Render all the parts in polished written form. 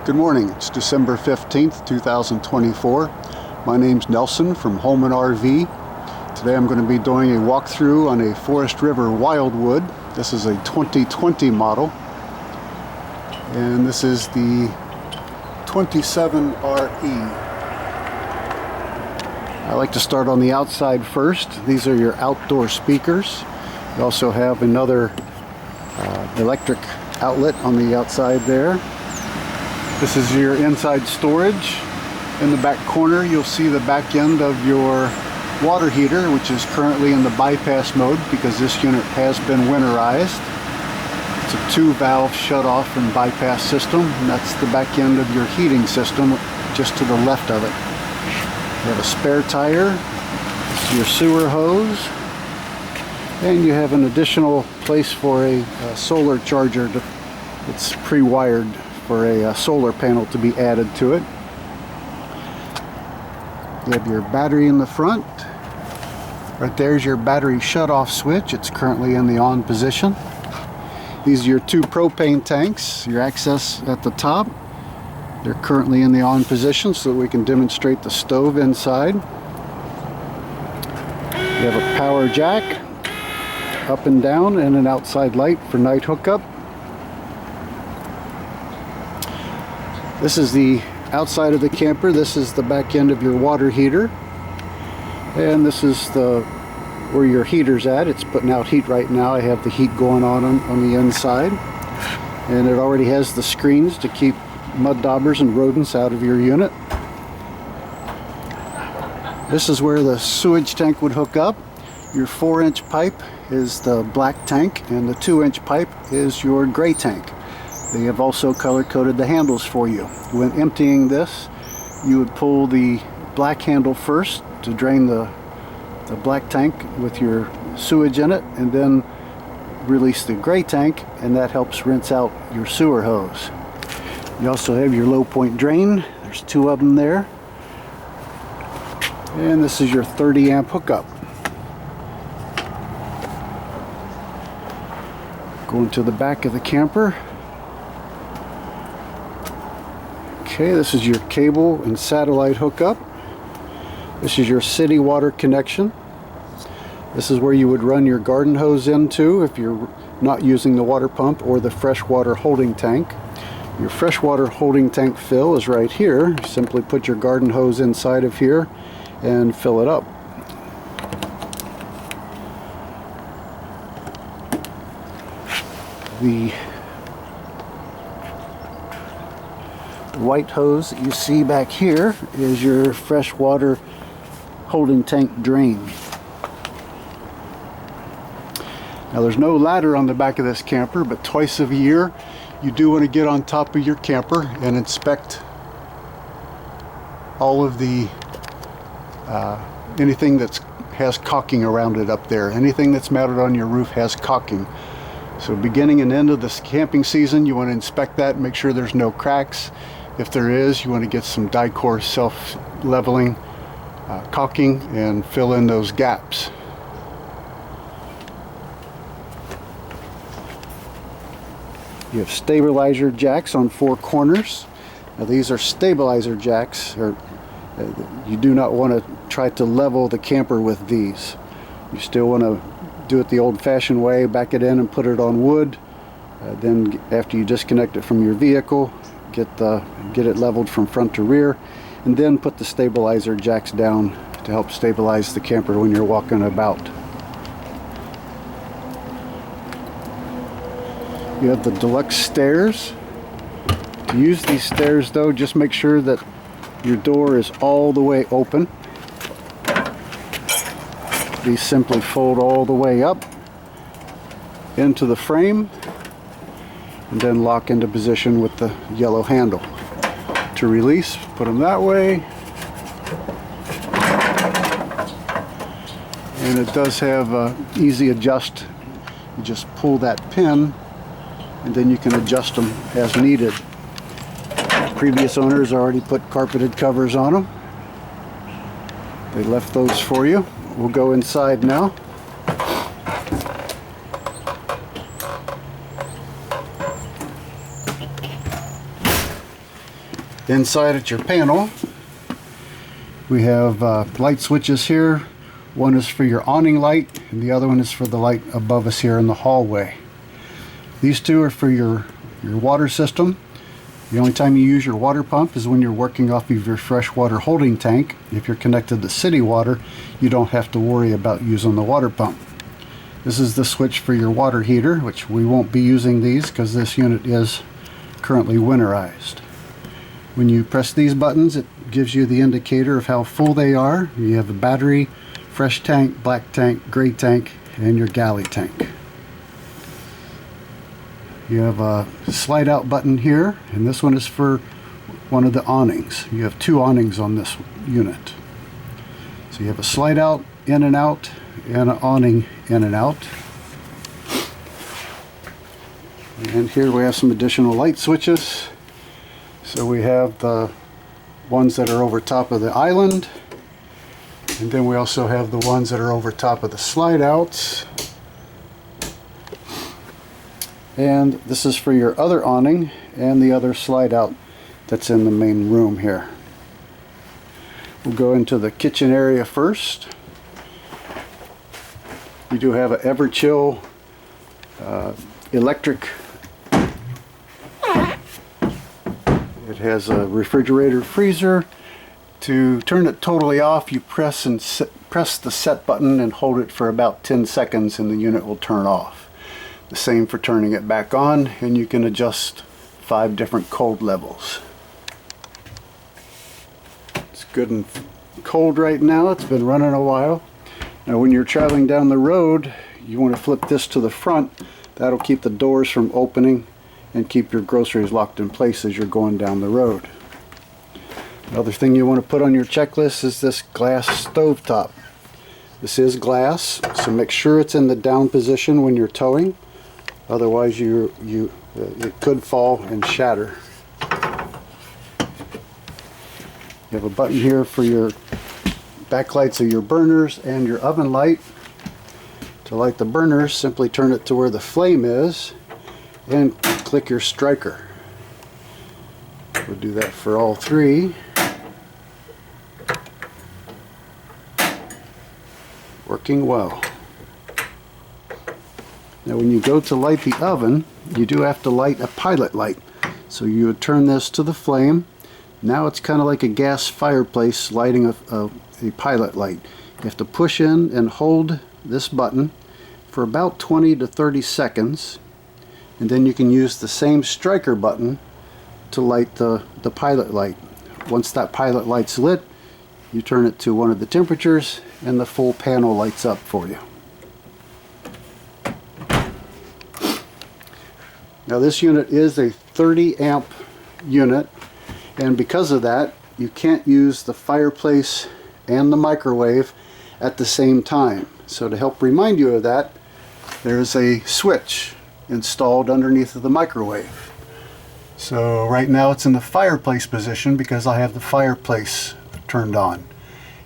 Good morning, it's December 15th, 2024. My name's Nelson from Holman RV. Today I'm going to be doing a walkthrough on a Forest River Wildwood. This is a 2020 model. And this is the 27RE. I like to start on the outside first. These are your outdoor speakers. You also have another electric outlet on the outside there. This is your inside storage. In the back corner you'll see the back end of your water heater, which is currently in the bypass mode because this unit has been winterized. It's a 2-valve shut-off and bypass system, and that's the back end of your heating system just to the left of it. You have a spare tire, your sewer hose, and you have an additional place for a solar charger that's pre-wired for a solar panel to be added to it. You have your battery in the front. Right there's your battery shut-off switch. It's currently in the on position. These are your 2 propane tanks, your access at the top. They're currently in the on position so that we can demonstrate the stove inside. You have a power jack, up and down, and an outside light for night hookup. This is the outside of the camper. This is the back end of your water heater, and this is where your heater's at. It's putting out heat right now. I have the heat going on the inside, and it already has the screens to keep mud daubers and rodents out of your unit. This is where the sewage tank would hook up. Your 4-inch pipe is the black tank, and the 2-inch pipe is your gray tank. They have also color-coded the handles for you. When emptying this, you would pull the black handle first to drain the black tank with your sewage in it, and then release the gray tank, and that helps rinse out your sewer hose. You also have your low point drain. There's 2 of them there. And this is your 30 amp hookup. Going to the back of the camper. Okay, this is your cable and satellite hookup. This is your city water connection. This is where you would run your garden hose into if you're not using the water pump or the freshwater holding tank. Your freshwater holding tank fill is right here. Simply put your garden hose inside of here and fill it up. The white hose that you see back here is your freshwater holding tank drain. Now there's no ladder on the back of this camper, but twice a year you do want to get on top of your camper and inspect all of the anything that has caulking around it up there. Anything that's mounted on your roof has caulking. So beginning and end of this camping season, you want to inspect that and make sure there's no cracks. If there is, you want to get some die-core self-leveling caulking and fill in those gaps. You have stabilizer jacks on 4 corners. Now these are stabilizer jacks. You do not want to try to level the camper with these. You still want to do it the old-fashioned way, back it in and put it on wood. Then after you disconnect it from your vehicle, get it leveled from front to rear, and then put the stabilizer jacks down to help stabilize the camper when you're walking about. You have the deluxe stairs. To use these stairs though, just make sure that your door is all the way open. These simply fold all the way up into the frame and then lock into position with the yellow handle. To release, put them that way. And it does have easy adjust. You just pull that pin and then you can adjust them as needed. Previous owners already put carpeted covers on them. They left those for you. We'll go inside now. Inside at your panel, we have light switches here. One is for your awning light, and the other one is for the light above us here in the hallway. These two are for your water system. The only time you use your water pump is when you're working off of your freshwater holding tank. If you're connected to city water, you don't have to worry about using the water pump. This is the switch for your water heater, which we won't be using these because this unit is currently winterized. When you press these buttons, it gives you the indicator of how full they are. You have a battery, fresh tank, black tank, gray tank, and your galley tank. You have a slide out button here, and this one is for one of the awnings. You have two awnings on this unit. So you have a slide out, in and out, and an awning in and out. And here we have some additional light switches. So we have the ones that are over top of the island, and then we also have the ones that are over top of the slide outs. And this is for your other awning and the other slide out that's in the main room here. We'll go into the kitchen area first. You do have an Everchill electric. It has a refrigerator freezer. To turn it totally off, you press the set button and hold it for about 10 seconds and the unit will turn off. The same for turning it back on, and you can adjust 5 different cold levels. It's good and cold right now. It's been running a while. Now when you're traveling down the road, you want to flip this to the front. That'll keep the doors from opening and keep your groceries locked in place as you're going down the road. Another thing you want to put on your checklist is this glass stovetop. This is glass, so make sure it's in the down position when you're towing. Otherwise it could fall and shatter. You have a button here for your backlights of your burners and your oven light. To light the burners, simply turn it to where the flame is and click your striker. We'll do that for all 3. Working well. Now when you go to light the oven, you do have to light a pilot light. So you would turn this to the flame. Now it's kind of like a gas fireplace lighting a pilot light. You have to push in and hold this button for about 20 to 30 seconds, and then you can use the same striker button to light the pilot light. Once that pilot light's lit, you turn it to one of the temperatures and the full panel lights up for you. Now this unit is a 30 amp unit, and because of that you can't use the fireplace and the microwave at the same time. So to help remind you of that, there's a switch installed underneath of the microwave. So right now it's in the fireplace position because I have the fireplace turned on.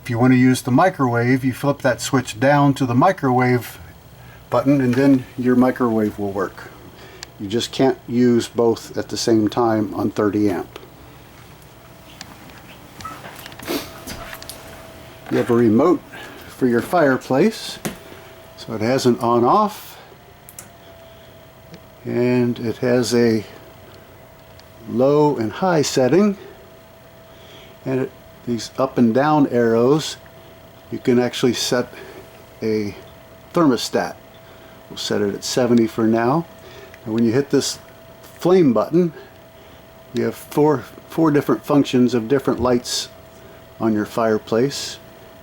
If you want to use the microwave, you flip that switch down to the microwave button and then your microwave will work. You just can't use both at the same time on 30 amp. You have a remote for your fireplace, so it has an on off, and it has a low and high setting, and these up and down arrows, you can actually set a thermostat. We'll set it at 70 for now. And when you hit this flame button, you have four different functions of different lights on your fireplace,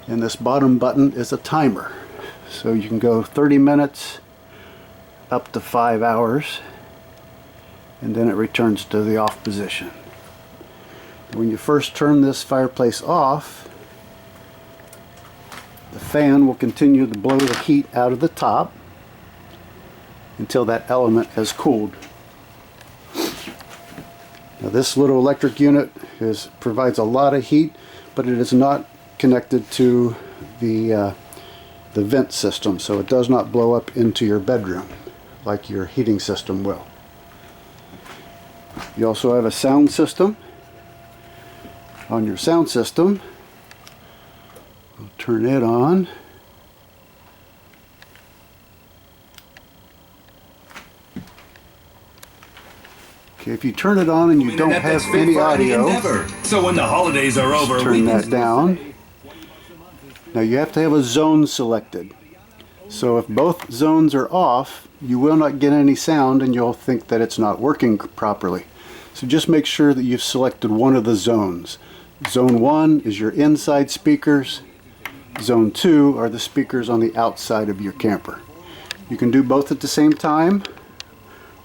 and this bottom button is a timer. So you can go 30 minutes up to 5 hours, and then it returns to the off position. When you first turn this fireplace off, the fan will continue to blow the heat out of the top until that element has cooled. Now this little electric unit provides a lot of heat, but it is not connected to the vent system, so it does not blow up into your bedroom like your heating system will. You also have a sound system. on your sound system. We'll turn it on. Okay, if you turn it on and you don't have any audio, so when the holidays are over, turn that down. Now you have to have a zone selected. So if both zones are off, you will not get any sound and you'll think that it's not working properly. So just make sure that you've selected one of the zones. Zone 1 is your inside speakers. Zone 2 are the speakers on the outside of your camper. You can do both at the same time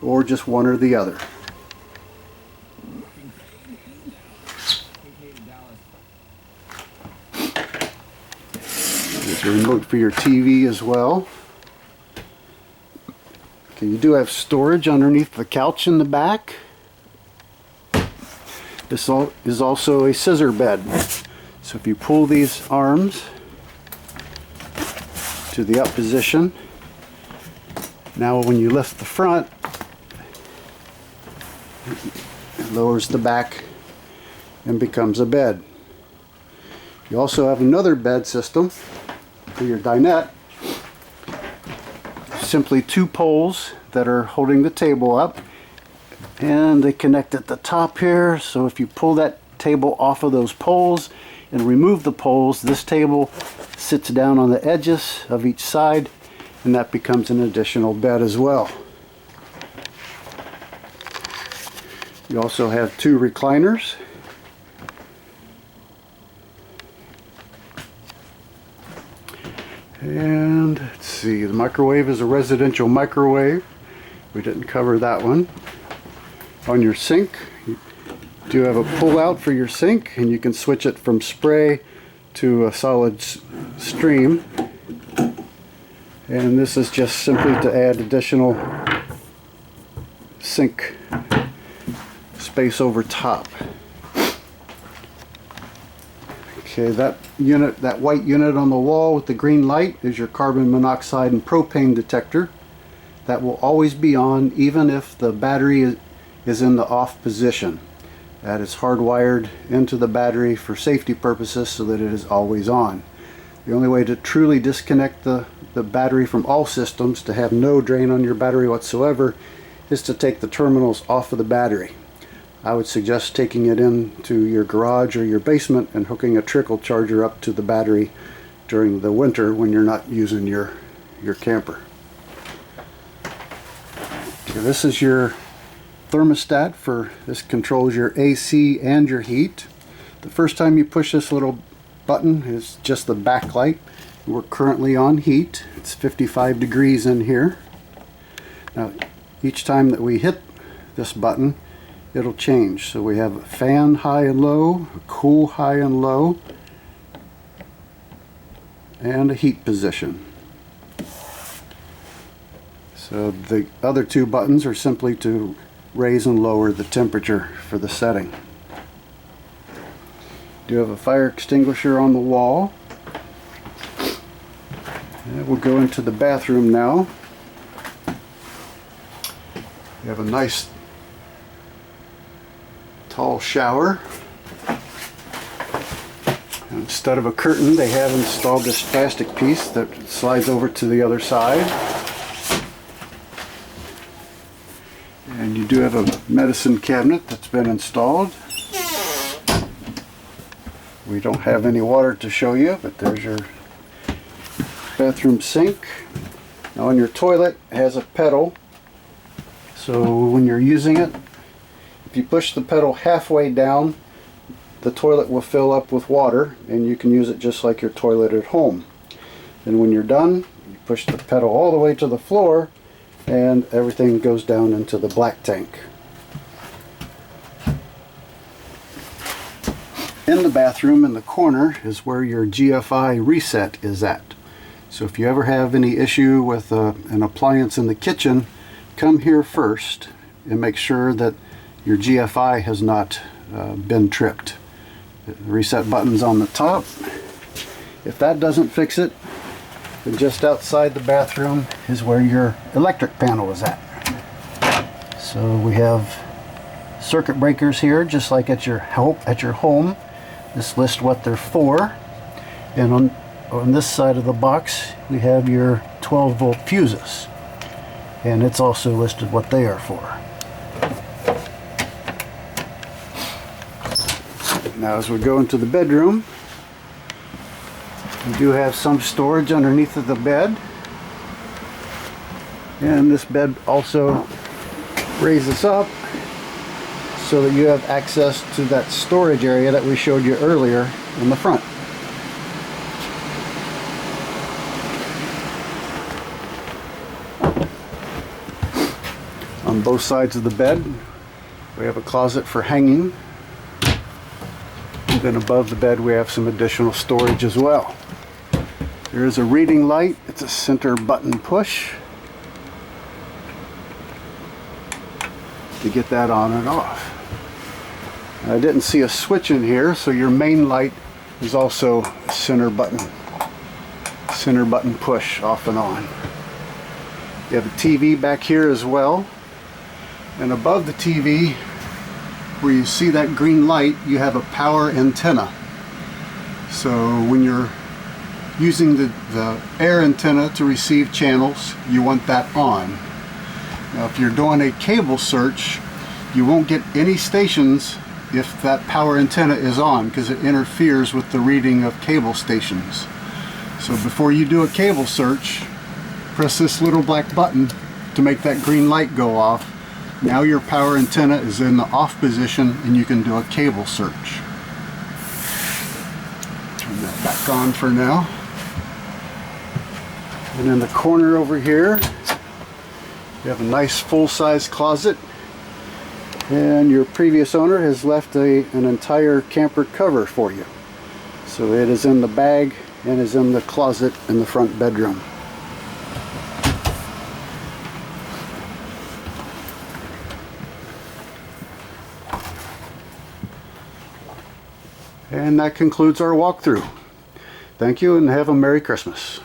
or just one or the other. There's a remote for your TV as well. Okay, you do have storage underneath the couch in the back. This is also a scissor bed. So if you pull these arms to the up position, now when you lift the front, it lowers the back and becomes a bed. You also have another bed system for your dinette. Simply two poles that are holding the table up, and they connect at the top here. So if you pull that table off of those poles and remove the poles, this table sits down on the edges of each side, and that becomes an additional bed as well. You also have two recliners. And let's see, the microwave is a residential microwave. We didn't cover that one. On your sink, you do have a pull out for your sink, and you can switch it from spray to a solid stream. And this is just simply to add additional sink space over top. Okay, that unit, that white unit on the wall with the green light, is your carbon monoxide and propane detector. That will always be on even if the battery is in the off position. That is hardwired into the battery for safety purposes so that it is always on. The only way to truly disconnect the battery from all systems, to have no drain on your battery whatsoever, is to take the terminals off of the battery. I would suggest taking it into your garage or your basement and hooking a trickle charger up to the battery during the winter when you're not using your camper. Okay, this is your thermostat. This controls your AC and your heat. The first time you push this little button is just the backlight. We're currently on heat. It's 55 degrees in here. Now each time that we hit this button, it'll change. So we have a fan high and low, a cool high and low, and a heat position. So the other two buttons are simply to raise and lower the temperature for the setting. You have a fire extinguisher on the wall. And we'll go into the bathroom now. You have a nice tall shower. Instead of a curtain, they have installed this plastic piece that slides over to the other side. And you do have a medicine cabinet that's been installed. We don't have any water to show you, but there's your bathroom sink. Now on your toilet, it has a pedal. So when you're using it, if you push the pedal halfway down, the toilet will fill up with water, and you can use it just like your toilet at home. And when you're done, you push the pedal all the way to the floor, and everything goes down into the black tank. In the bathroom in the corner is where your GFI reset is at. So if you ever have any issue with an appliance in the kitchen, come here first and make sure that your GFI has not been tripped. The reset button's on the top. If that doesn't fix it, then just outside the bathroom is where your electric panel is at. So we have circuit breakers here, just like at your home. This lists what they're for. And on this side of the box, we have your 12-volt fuses. And it's also listed what they are for. Now as we go into the bedroom, we do have some storage underneath of the bed. And this bed also raises up so that you have access to that storage area that we showed you earlier in the front. On both sides of the bed, we have a closet for hanging. And then above the bed we have some additional storage as well. There is a reading light. It's a center button push to get that on and off. I didn't see a switch in here, so your main light is also a center button push off and on. You have a TV back here as well, and above the TV where you see that green light, you have a power antenna. So when you're using the air antenna to receive channels, you want that on. Now if you're doing a cable search, you won't get any stations if that power antenna is on, because it interferes with the reading of cable stations. So before you do a cable search, press this little black button to make that green light go off. Now your power antenna is in the off position and you can do a cable search. Turn that back on for now. And in the corner over here, you have a nice full-size closet, and your previous owner has left an entire camper cover for you. So it is in the bag and is in the closet in the front bedroom. And that concludes our walkthrough. Thank you and have a Merry Christmas.